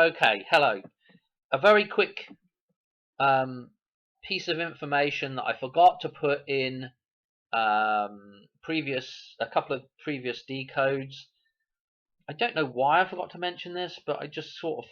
Okay, hello. A very quick piece of information that I forgot to put in a couple of previous decodes. I don't know why I forgot to mention this, but I just sort of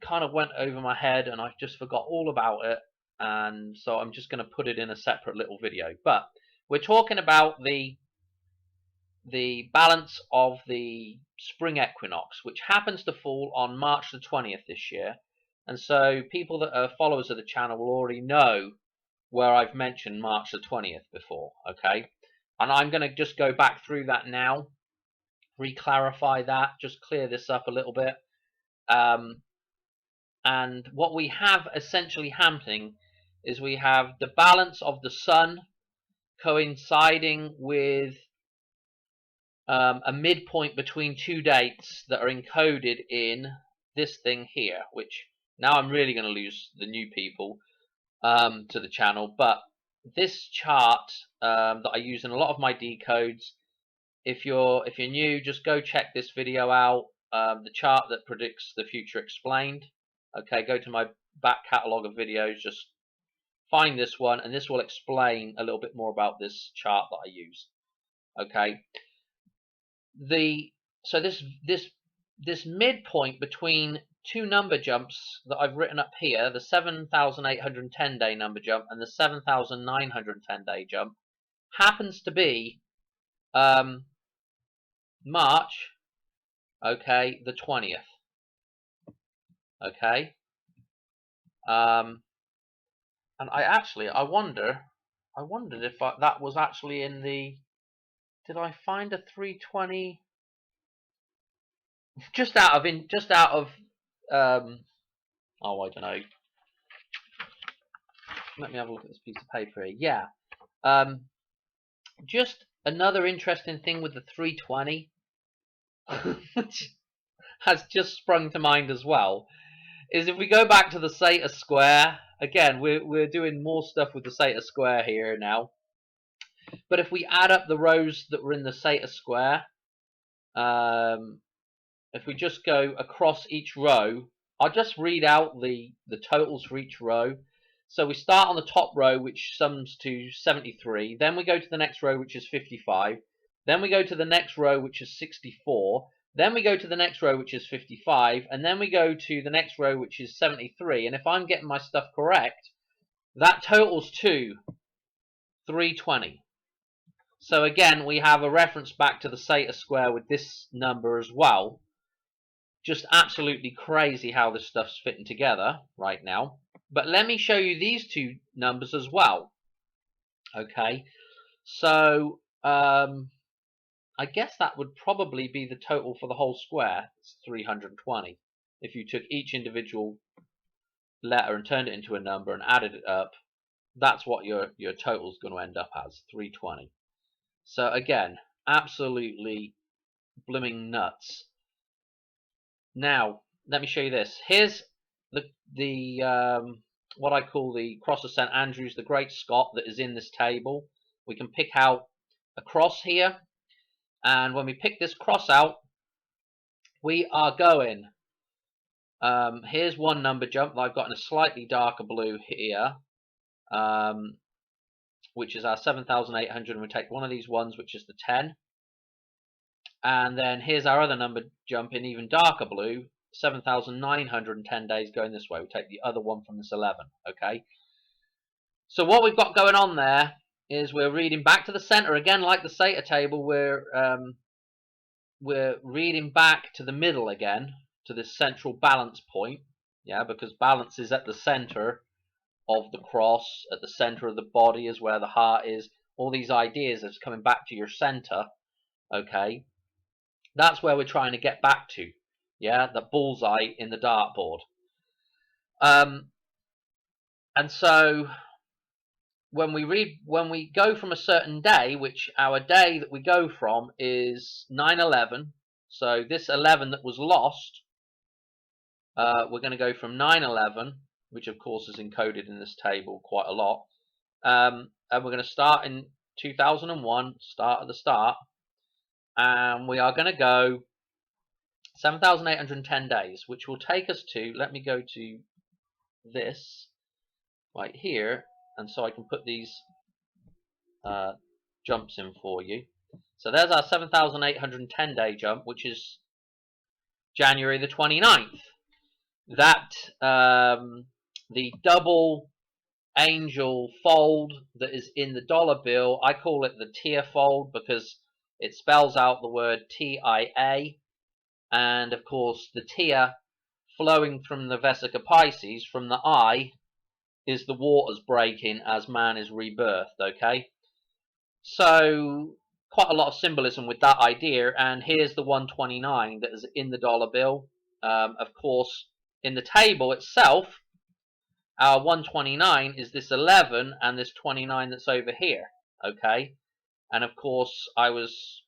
kind of went over my head and I just forgot all about it. And so I'm just going to put it in a separate little video. But we're talking about the balance of the spring equinox, which happens to fall on March the 20th this year. And so people that are followers of the channel will already know where I've mentioned March the 20th before, okay? And I'm going to just go back through that now, re-clarify that, just clear this up a little bit. And what we have essentially happening is we have the balance of the sun coinciding with a midpoint between two dates that are encoded in this thing here, which now I'm really going to lose the new people to the channel, but this chart that I use in a lot of my decodes, if you're new, just go check this video out, the chart that predicts the future explained. Okay, go to my back catalogue of videos, just find this one, and this will explain a little bit more about this chart that I use. Okay, so this midpoint between two number jumps that I've written up here, the 7,810 day number jump and the 7,910 day jump, happens to be March, okay, the 20th. Okay, and I wondered if that was actually in the. Did I find a 320? Just out of oh, I don't know. Let me have a look at this piece of paper here. Yeah. Just another interesting thing with the 320, which has just sprung to mind as well, is if we go back to the Zeta square, again, we're doing more stuff with the Zeta square here now. But if we add up the rows that were in the Zeta square, if we just go across each row, I'll just read out the totals for each row. So we start on the top row, which sums to 73. Then we go to the next row, which is 55. Then we go to the next row, which is 64. Then we go to the next row, which is 55. And then we go to the next row, which is 73. And if I'm getting my stuff correct, that totals to 320. So again, we have a reference back to the Zeta square with this number as well. Just absolutely crazy how this stuff's fitting together right now. But let me show you these two numbers as well. Okay, so I guess that would probably be the total for the whole square. It's 320. If you took each individual letter and turned it into a number and added it up, that's what your total is going to end up as, 320. So again, absolutely blooming nuts. Now, let me show you this. Here's the what I call the Cross of St. Andrews, the Great Scott, that is in this table. We can pick out a cross here, and when we pick this cross out, we are going. Here's one number jump that I've got in a slightly darker blue here, which is our 7,800, and we take one of these ones, which is the 10. And then here's our other number jump in even darker blue, 7,910 days going this way. We take the other one from this 11, okay? So what we've got going on there is we're reading back to the center again, like the Zeta table. We're reading back to the middle again, to this central balance point, yeah, because balance is at the center of the cross, at the center of the body is where the heart is. All these ideas is coming back to your center, okay? That's where we're trying to get back to, yeah, the bullseye in the dartboard. And so when we go from a certain day, which our day that we go from is 9/11, so this 11 that was lost, we're going to go from 9/11, which of course is encoded in this table quite a lot, and we're going to start in 2001, start at the start, and we are going to go 7,810 days, which will take us to, let me go to this right here, and so I can put these jumps in for you. So there's our 7,810 day jump, which is January the 29th. That the double angel fold that is in the dollar bill, I call it the TIA fold because it spells out the word TIA, and of course the TIA flowing from the Vesica Pisces, from the eye, is the waters breaking as man is rebirthed, okay? So quite a lot of symbolism with that idea, and here's the 129 that is in the dollar bill. Of course, in the table itself, our 129 is this 11 and this 29 that's over here, okay? And of course, I was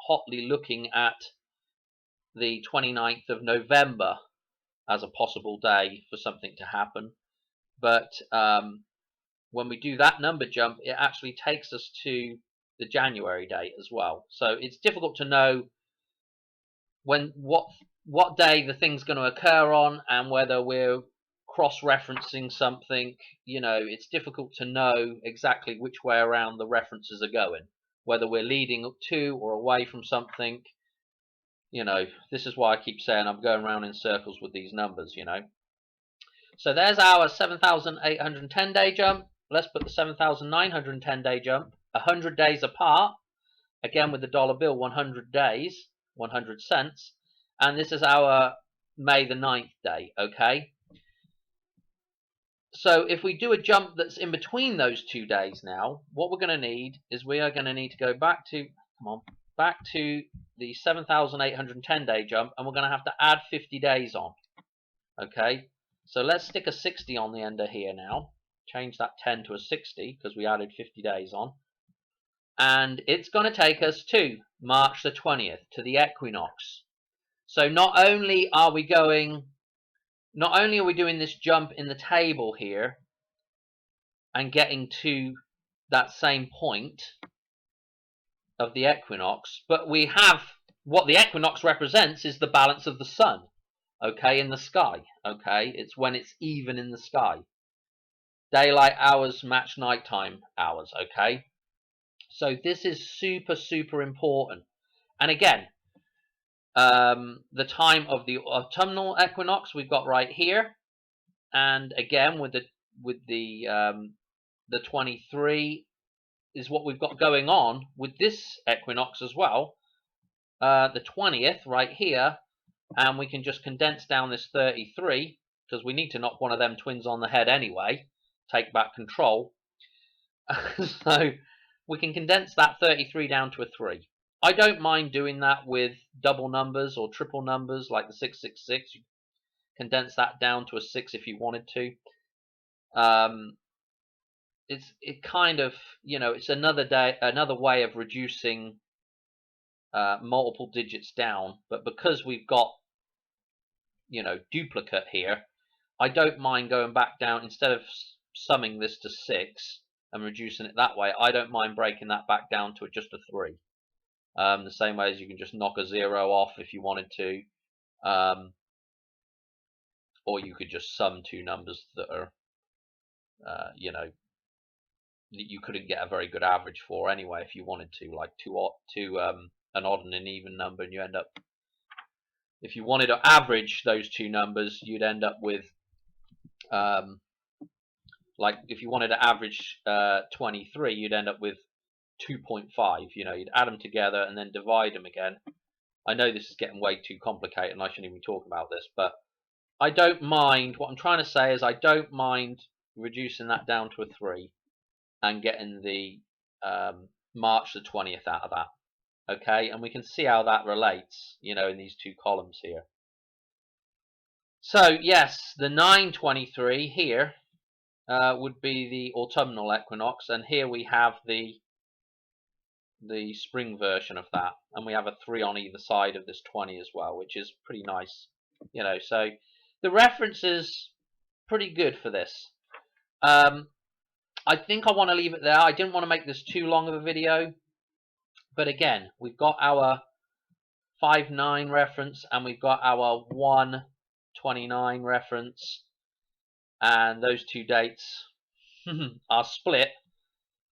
hotly looking at the 29th of November as a possible day for something to happen. But when we do that number jump, it actually takes us to the January date as well. So it's difficult to know when what day the thing's going to occur on, and whether we're cross-referencing something. You know, it's difficult to know exactly which way around the references are going, whether we're leading up to or away from something. You know, this is why I keep saying I'm going around in circles with these numbers, you know. So there's our 7,810 day jump. Let's put the 7,910 day jump 100 days apart, again with the dollar bill, 100 days, 100 cents, and this is our May the 9th day, okay? So if we do a jump that's in between those 2 days now, what we're going to need is we are going to need to go back to, back to the 7,810 day jump, and we're going to have to add 50 days on, okay? So let's stick a 60 on the end of here now. Change that 10 to a 60 because we added 50 days on. And it's going to take us to March the 20th, to the equinox. So not only are we doing this jump in the table here and getting to that same point of the equinox, but we have what the equinox represents is the balance of the sun, okay, in the sky, okay? It's when it's even in the sky. Daylight hours match nighttime hours, okay? So this is super, super important. And again, the time of the autumnal equinox we've got right here, and again with the 23 is what we've got going on with this equinox as well. The 20th right here, and we can just condense down this 33 because we need to knock one of them twins on the head anyway. Take back control. So we can condense that 33 down to a 3. I don't mind doing that with double numbers or triple numbers like the 666. You condense that down to a 6 if you wanted to. It kind of, you know, it's another way of reducing multiple digits down. But because we've got, you know, duplicate here, I don't mind going back down. Instead of summing this to 6 and reducing it that way, I don't mind breaking that back down to just a 3. The same way as you can just knock a 0 off if you wanted to, or you could just sum two numbers that are, you know, that you couldn't get a very good average for anyway if you wanted to, like an odd and an even number, and you end up, if you wanted to average those two numbers, you'd end up with, like if you wanted to average 23, you'd end up with 2.5. You know, you'd add them together and then divide them again. I know this is getting way too complicated and I shouldn't even talk about this, but I don't mind. What I'm trying to say is I don't mind reducing that down to a 3 and getting the March the 20th out of that. Okay, and we can see how that relates, you know, in these two columns here. So yes, the 923 here would be the autumnal equinox, and here we have the spring version of that, and we have a 3 on either side of this 20 as well, which is pretty nice, you know. So the reference is pretty good for this. I think I want to leave it there. I didn't want to make this too long of a video, but again, we've got our 59 reference, and we've got our 129 reference, and those two dates are split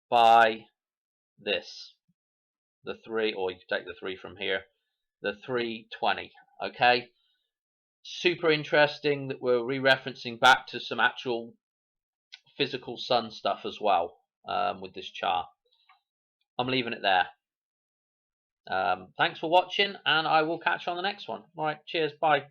by this, the 3, or you can take the 3 from here, the 320. Okay, super interesting that we're re-referencing back to some actual physical sun stuff as well with this chart. I'm leaving it there. Thanks for watching, and I will catch you on the next one. All right, cheers, bye.